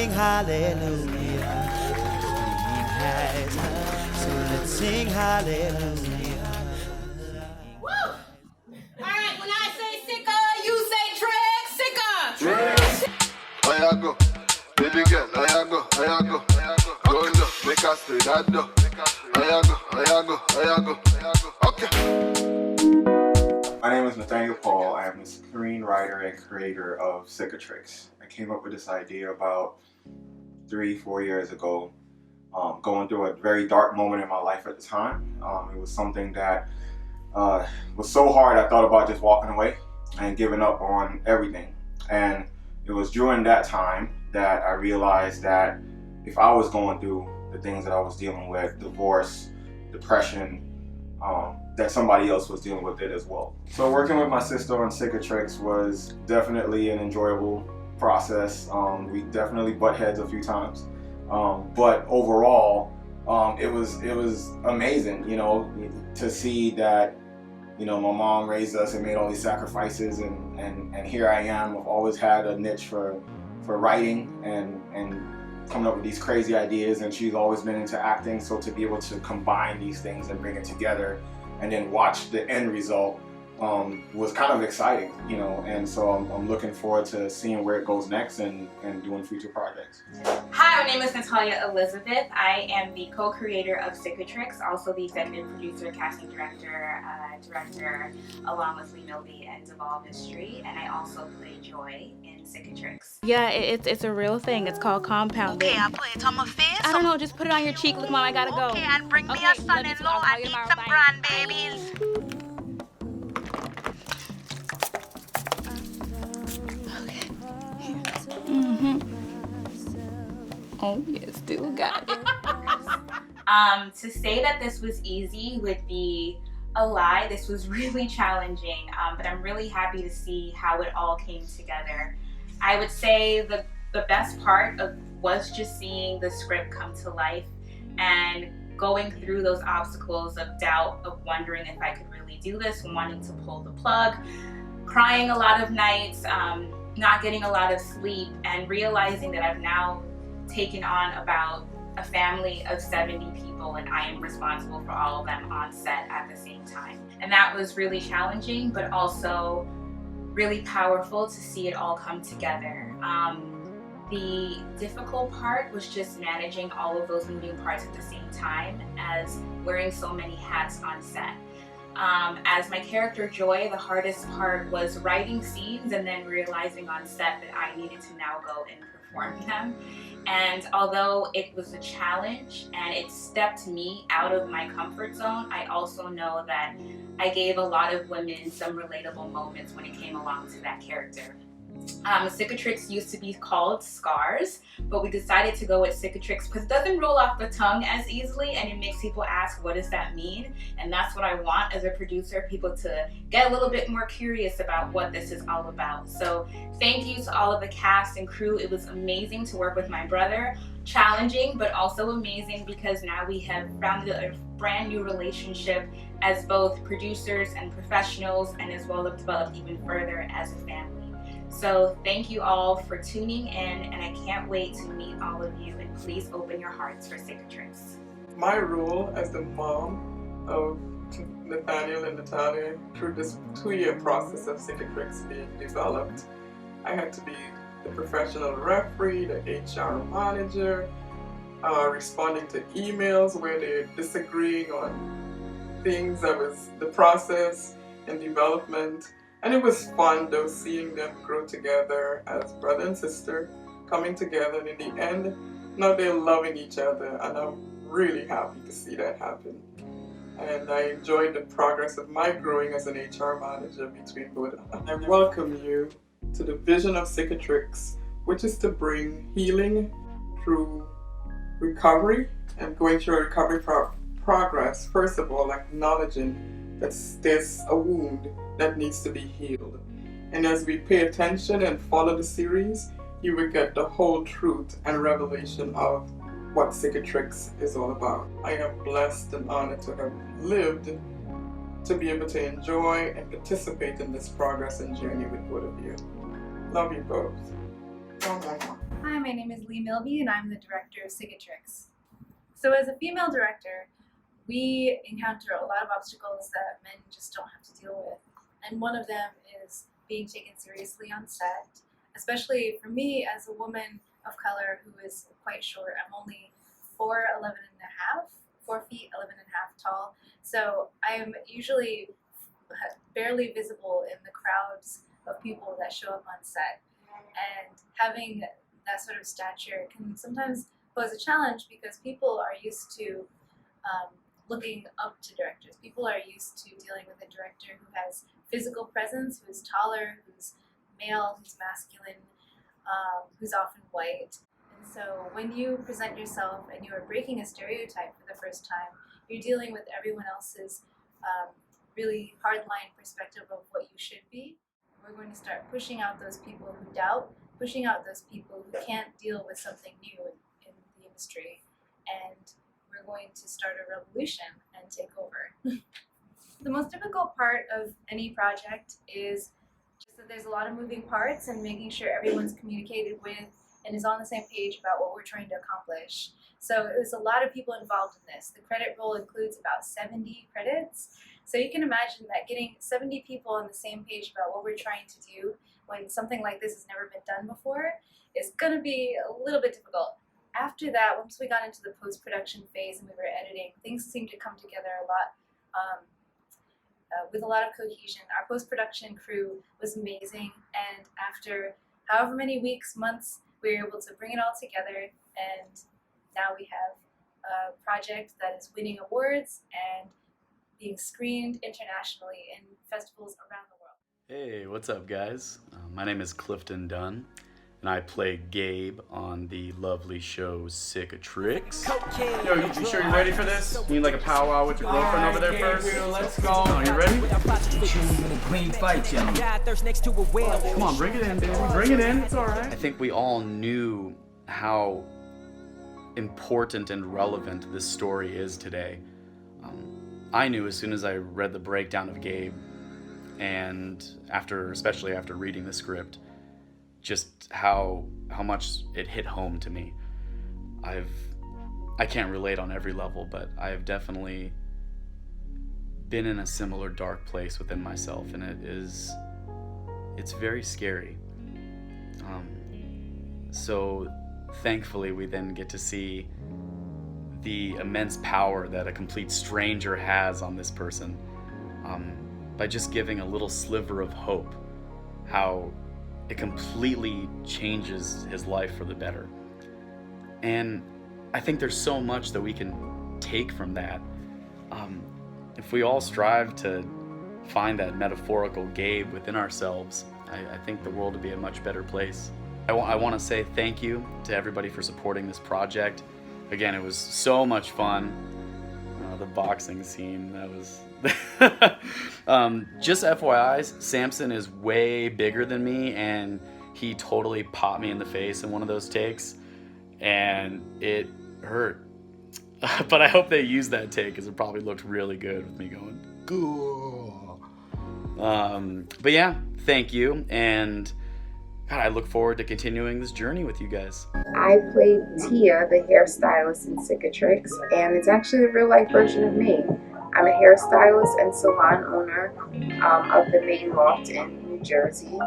sing hallelujah. King has come, so let's sing hallelujah. Woo! Alright, when I say sicka, you say Trix, sicka! There you go, baby girl, there you go, there you go. Go and go, make us stay that door. There you go, there you go, there you go. Okay. My name is Nathaniel Paul. I am the screenwriter and creator of Cicatrix. I came up with this idea about 3-4 years ago, going through a very dark moment in my life at the time. It was something that was so hard I thought about just walking away and giving up on everything. And it was during that time that I realized that if I was going through the things that I was dealing with, divorce, depression, that somebody else was dealing with it as well. So working with my sister on Cicatrix was definitely an enjoyable process. We definitely butt heads a few times, but overall, it was amazing, you know, to see that, you know, my mom raised us and made all these sacrifices, and here I am. I've always had a niche for writing and coming up with these crazy ideas, and she's always been into acting, so to be able to combine these things and bring it together and then watch the end result was kind of exciting, you know, and so I'm looking forward to seeing where it goes next and doing future projects. Hi, my name is Natalia Elizabeth. I am the co-creator of Cicatrix, also the executive producer, casting director, along with Lee Milby and Devolve History, and I also play Joy in Cicatrix. Yeah, it's a real thing. It's called compounding. Okay, I put it on my face. I don't know, just put it on your cheek. Look, Mom, I gotta go. Okay, and bring me a son-in-law. I need some grandbabies. Oh, yeah, still got it. To say that this was easy would be a lie. This was really challenging, but I'm really happy to see how it all came together. I would say the best part was just seeing the script come to life and going through those obstacles of doubt, of wondering if I could really do this, wanting to pull the plug, crying a lot of nights, not getting a lot of sleep, and realizing that I've now taken on about a family of 70 people, and I am responsible for all of them on set at the same time. And that was really challenging, but also really powerful to see it all come together. The difficult part was just managing all of those moving parts at the same time, as wearing so many hats on set. As my character Joy, the hardest part was writing scenes and then realizing on set that I needed to now go and perform them. And although it was a challenge and it stepped me out of my comfort zone, I also know that I gave a lot of women some relatable moments when it came along to that character. Cicatrix used to be called Scars, but we decided to go with Cicatrix because it doesn't roll off the tongue as easily, and it makes people ask, what does that mean? And that's what I want as a producer, people to get a little bit more curious about what this is all about. So thank you to all of the cast and crew. It was amazing to work with my brother. Challenging, but also amazing because now we have found a brand new relationship as both producers and professionals, and as well have developed even further as a family. So thank you all for tuning in, and I can't wait to meet all of you, and please open your hearts for Cicatrix. My role as the mom of Nathaniel and Natalia through this 2-year process of Cicatrix being developed, I had to be the professional referee, the HR manager, responding to emails where they're disagreeing on things that was the process and development. And it was fun though, seeing them grow together as brother and sister, coming together, and in the end, now they're loving each other, and I'm really happy to see that happen. And I enjoyed the progress of my growing as an HR manager between both of them. I welcome you to the vision of Cicatrix, which is to bring healing through recovery and going through a recovery progress. First of all, acknowledging that there's a wound that needs to be healed. And as we pay attention and follow the series, you will get the whole truth and revelation of what Cicatrix is all about. I am blessed and honored to have lived to be able to enjoy and participate in this progress and journey with both of you. Love you both. Hi, my my name is Lee Milby and I'm the director of Cicatrix. So as a female director, we encounter a lot of obstacles that men just don't have to deal with. And one of them is being taken seriously on set, especially for me as a woman of color who is quite short. I'm only 4'11" and a half, 4 feet 11 and a half tall. So I'm usually barely visible in the crowds of people that show up on set. And having that sort of stature can sometimes pose a challenge because people are used to looking up to directors. People are used to dealing with a director who has physical presence, who is taller, who's male, who's masculine, who's often white. And so when you present yourself and you are breaking a stereotype for the first time, you're dealing with everyone else's really hardline perspective of what you should be. We're going to start pushing out those people who doubt, pushing out those people who can't deal with something new in the industry, and we're going to start a revolution and take over. The most difficult part of any project is just that there's a lot of moving parts and making sure everyone's communicated with and is on the same page about what we're trying to accomplish. So it was a lot of people involved in this. The credit roll includes about 70 credits. So you can imagine that getting 70 people on the same page about what we're trying to do when something like this has never been done before is going to be a little bit difficult. After that, once we got into the post-production phase and we were editing, things seemed to come together a lot with a lot of cohesion. Our post-production crew was amazing, and after however many weeks, months, we were able to bring it all together, and now we have a project that is winning awards and being screened internationally in festivals around the world. Hey, what's up, guys? My name is Clifton Dunn, and I play Gabe on the lovely show Cicatrix. Yo, you sure you're ready for this? You need like a powwow with your girlfriend over there first? Let's go. Oh, you ready? Clean fight, yo. Come on, bring it in, baby. Bring it in. It's all right. I think we all knew how important and relevant this story is today. I knew as soon as I read the breakdown of Gabe, and especially after reading the script, just how much it hit home to me. I can't relate on every level, but I have definitely been in a similar dark place within myself, and it's very scary. So thankfully we then get to see the immense power that a complete stranger has on this person, by just giving a little sliver of hope, how it completely changes his life for the better. And I think there's so much that we can take from that. If we all strive to find that metaphorical Gabe within ourselves, I think the world would be a much better place. I want to say thank you to everybody for supporting this project. Again, it was so much fun. The boxing scene, that was... just FYI, Samson is way bigger than me, and he totally popped me in the face in one of those takes, and it hurt. But I hope they used that take, because it probably looked really good with me going, cool. But yeah, thank you, and God, I look forward to continuing this journey with you guys. I played Tia, the hairstylist in Cicatrix, and it's actually the real life version of me. I'm a hairstylist and salon owner of the Main Loft in New Jersey.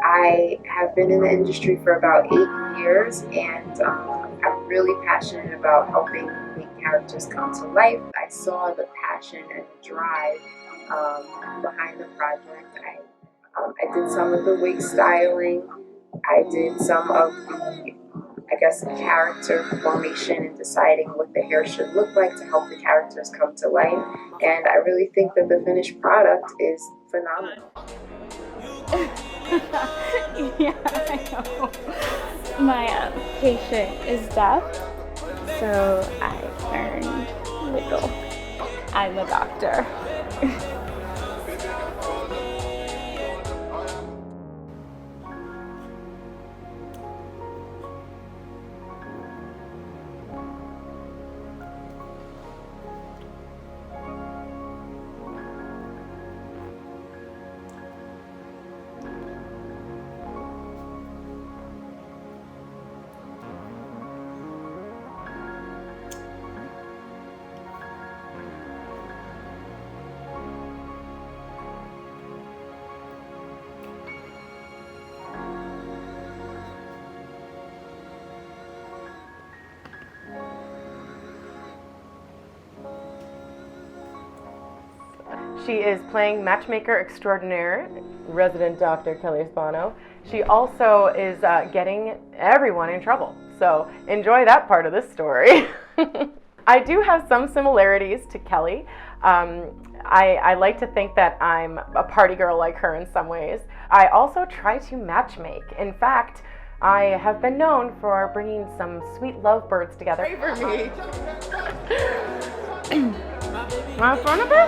I have been in the industry for about 8 years, and I'm really passionate about helping make characters come to life. I saw the passion and the drive behind the project. I did some of the wig styling. I did some of the, character formation and deciding what the hair should look like to help the characters come to life. And I really think that the finished product is phenomenal. Yeah, I know. My patient is deaf, so I learned little. I'm a doctor. She is playing matchmaker extraordinaire, resident Dr. Kelly Spano. She also is getting everyone in trouble. So enjoy that part of this story. I do have some similarities to Kelly. I like to think that I'm a party girl like her in some ways. I also try to matchmake. In fact, I have been known for bringing some sweet lovebirds together. Pray for me. Want a phone number?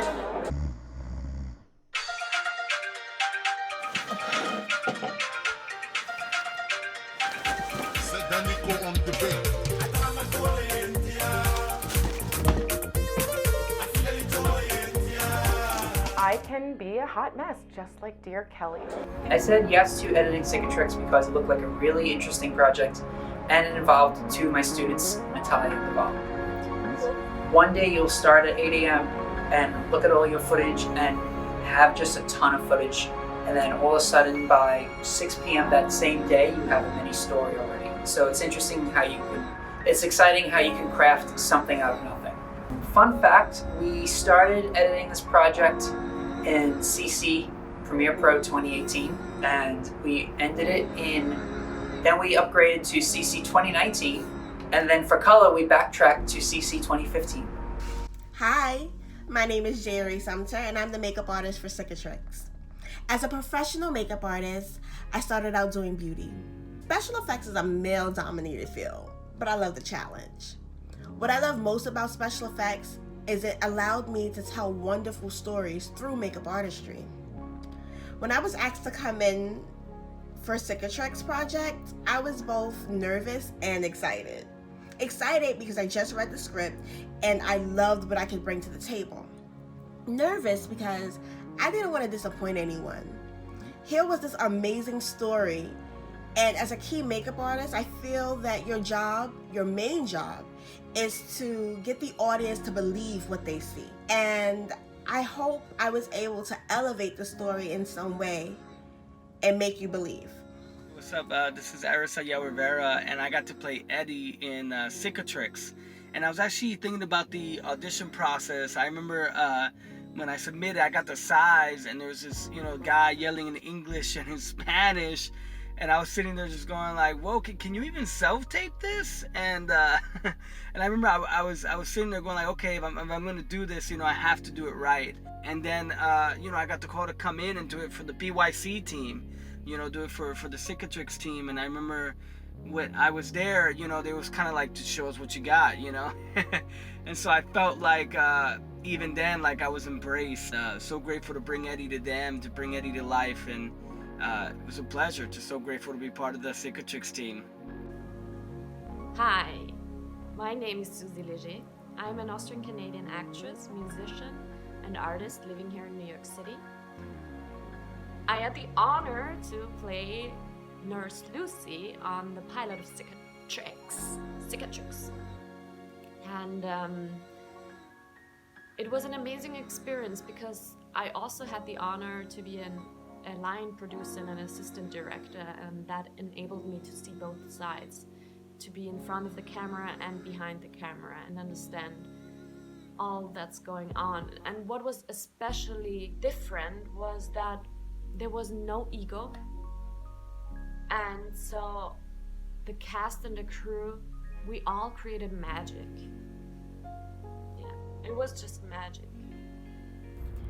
I can be a hot mess, just like dear Kelly. I said yes to editing Cicatrix because it looked like a really interesting project, and it involved two of my students, Natalia and Deval. One day you'll start at 8 a.m. and look at all your footage and have just a ton of footage, and then all of a sudden by 6 p.m. that same day you have a mini story already. So it's interesting how it's exciting how you can craft something out of nothing. Fun fact, we started editing this project in CC Premiere Pro 2018, and we ended it then we upgraded to CC 2019, and then for color we backtracked to CC 2015. Hi, my name is Jerry Sumter, and I'm the makeup artist for Cicatrix. As a professional makeup artist, I started out doing beauty. Special effects is a male-dominated field, but I love the challenge. What I love most about special effects is it allowed me to tell wonderful stories through makeup artistry. When I was asked to come in for Cicatrix project, I was both nervous and excited. Excited because I just read the script and I loved what I could bring to the table. Nervous because I didn't want to disappoint anyone. Here was this amazing story, and as a key makeup artist, I feel that your main job, is to get the audience to believe what they see. And I hope I was able to elevate the story in some way and make you believe. What's up? This is Arisael Rivera, and I got to play Eddie in Cicatrix. And I was actually thinking about the audition process. I remember when I submitted, I got the size, and there was this guy yelling in English and in Spanish. And I was sitting there just going like, whoa, can you even self-tape this? And and I remember I was sitting there going like, okay, if I'm going to do this, I have to do it right. And then, I got the call to come in and do it for the BYC team, do it for the Cicatrix team. And I remember when I was there, they was kind of like, just show us what you got, And so I felt like, even then, like I was embraced. So grateful to bring Eddie to them, to bring Eddie to life. And it was a pleasure. Just so grateful to be part of the Cicatrix team. Hi, my name is Suzy Léger. I'm an Austrian-Canadian actress, musician, and artist living here in New York City. I had the honor to play Nurse Lucy on the pilot of Cicatrix. And it was an amazing experience because I also had the honor to be a line producer and an assistant director, and that enabled me to see both sides, to be in front of the camera and behind the camera and understand all that's going on. And what was especially different was that there was no ego, and so the cast and the crew, we all created magic. Yeah, it was just magic.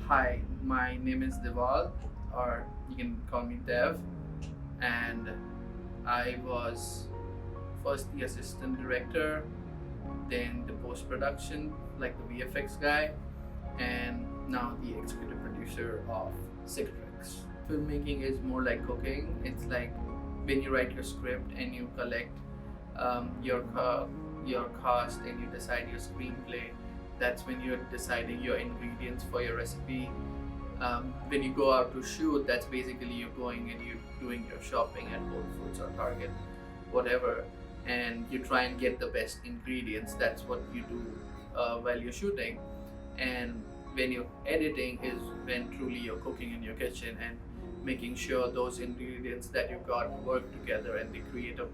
Hi, my name is Deval, or you can call me Dev, and I was first the assistant director, then the post-production, like the VFX guy, and now the executive producer of Cicatrix. Filmmaking is more like cooking. It's like when you write your script and you collect your cast and you decide your screenplay. That's when you're deciding your ingredients for your recipe. When you go out to shoot, that's basically you're going and you're doing your shopping at Whole Foods or Target, whatever, and you try and get the best ingredients. That's what you do while you're shooting. And when you're editing is when truly you're cooking in your kitchen and making sure those ingredients that you got work together and they create a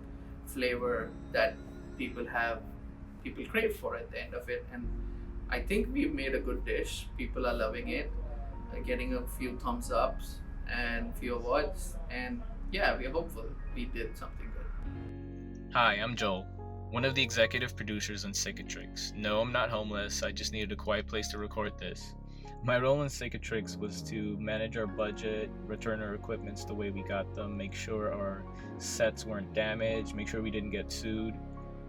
flavor that people crave for at the end of it. And I think we've made a good dish. People are loving it. getting a few thumbs ups and few awards, and yeah, we're hopeful we did something good. Hi, I'm Joel, one of the executive producers on Cicatrix. No, I'm not homeless, I just needed a quiet place to record this. My role in Cicatrix was to manage our budget, return our equipments the way we got them, make sure our sets weren't damaged, make sure we didn't get sued.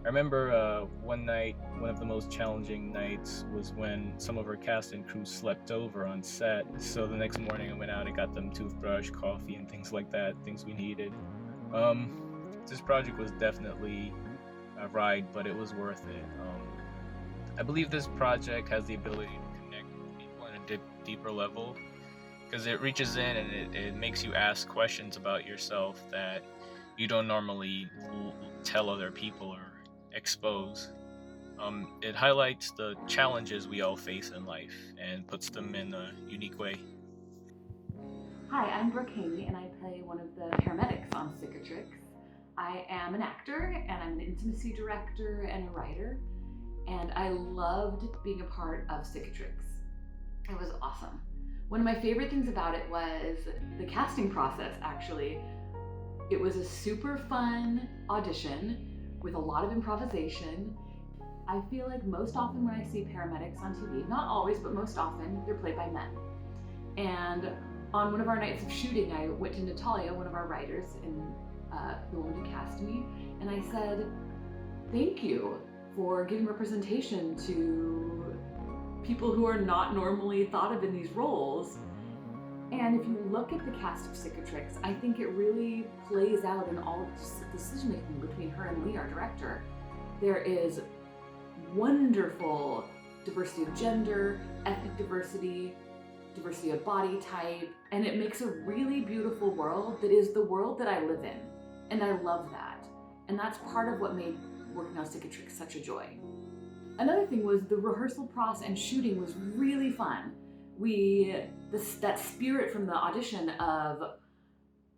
I remember one night, one of the most challenging nights was when some of our cast and crew slept over on set. So the next morning I went out and got them toothbrush, coffee, and things like that, things we needed. This project was definitely a ride, but it was worth it. I believe this project has the ability to connect with people on a deeper level, because it reaches in and it makes you ask questions about yourself that you don't normally tell other people or expose. It highlights the challenges we all face in life and puts them in a unique way. Hi, I'm Brooke Haney and I play one of the paramedics on Cicatrix. I am an actor and I'm an intimacy director and a writer, and I loved being a part of Cicatrix. It was awesome. One of my favorite things about it was the casting process, actually. It was a super fun audition with a lot of improvisation. I feel like most often when I see paramedics on TV, not always, but most often, they're played by men. And on one of our nights of shooting, I went to Natalia, one of our writers, and the woman who cast me, and I said, thank you for giving representation to people who are not normally thought of in these roles. And if you look at the cast of Cicatrix, I think it really plays out in all of the decision making between her and Lee, our director. There is wonderful diversity of gender, ethnic diversity, diversity of body type, and it makes a really beautiful world that is the world that I live in. And I love that. And that's part of what made working on Cicatrix such a joy. Another thing was the rehearsal process and shooting was really fun. That spirit from the audition of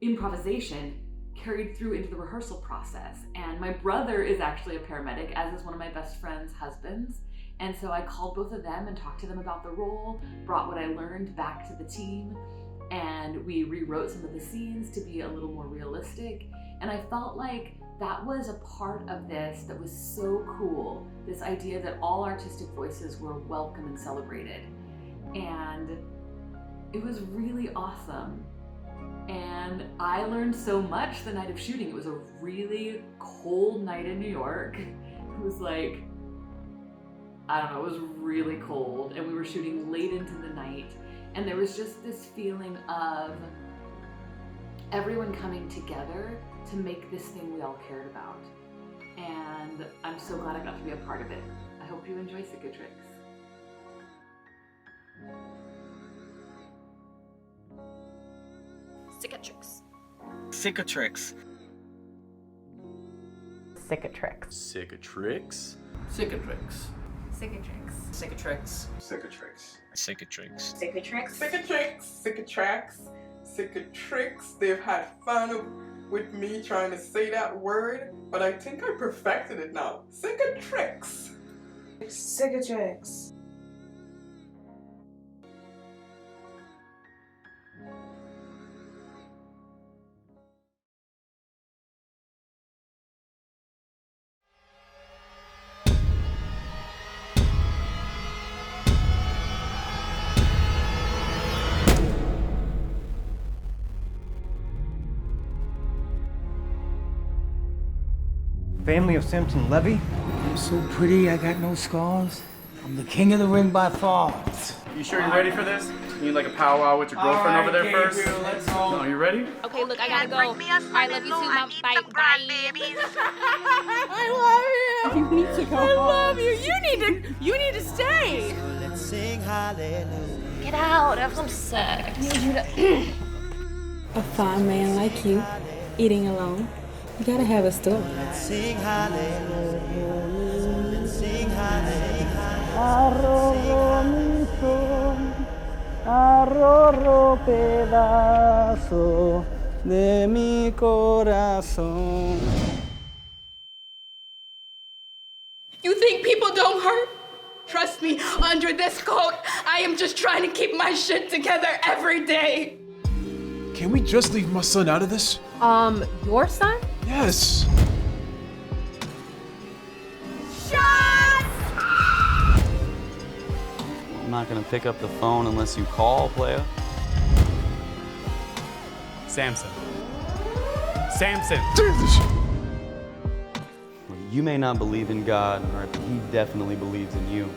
improvisation carried through into the rehearsal process. And my brother is actually a paramedic, as is one of my best friend's husbands. And so I called both of them and talked to them about the role, brought what I learned back to the team, and we rewrote some of the scenes to be a little more realistic. And I felt like that was a part of this that was so cool, this idea that all artistic voices were welcome and celebrated. And it was really awesome. And I learned so much the night of shooting. It was a really cold night in New York. It was like, I don't know, it was really cold, and we were shooting late into the night, and there was just this feeling of everyone coming together to make this thing we all cared about. And I'm so glad I got to be a part of it. I hope you enjoy Cicatrix. Cicatrix. Cicatrix. Cicatrix. Cicatrix. Cicatrix. Cicatrix. Cicatrix. Cicatrix. Cicatrix. Cicatrix. Cicatrix. Cicatrix. Cicatrix. They've had fun with me trying to say that word, but I think I perfected it now. Cicatrix. Cicatrix. Family of Simpson Levy? I'm so pretty, I got no scars. I'm the king of the ring by far. You sure you're ready for this? You need like a powwow with your girlfriend over there first? Gabriel, let's go. No, you ready? Okay, look, I gotta go. I love you too, Mom. Bye. Babies. I love you. You need to go home. I love you. You need to stay. Let's sing hallelujah. Get out, have some sex. Need you to a fine man like you, eating alone. You gotta have a story. Let's sing hallelujah. Let's sing hallelujah. Arroro pedazo de mi corazón. You think people don't hurt? Trust me, under this coat, I am just trying to keep my shit together every day. Can we just leave my son out of this? Your son? Yes. I'm not gonna pick up the phone unless you call, playa. Samson. Samson! You may not believe in God, right, but he definitely believes in you.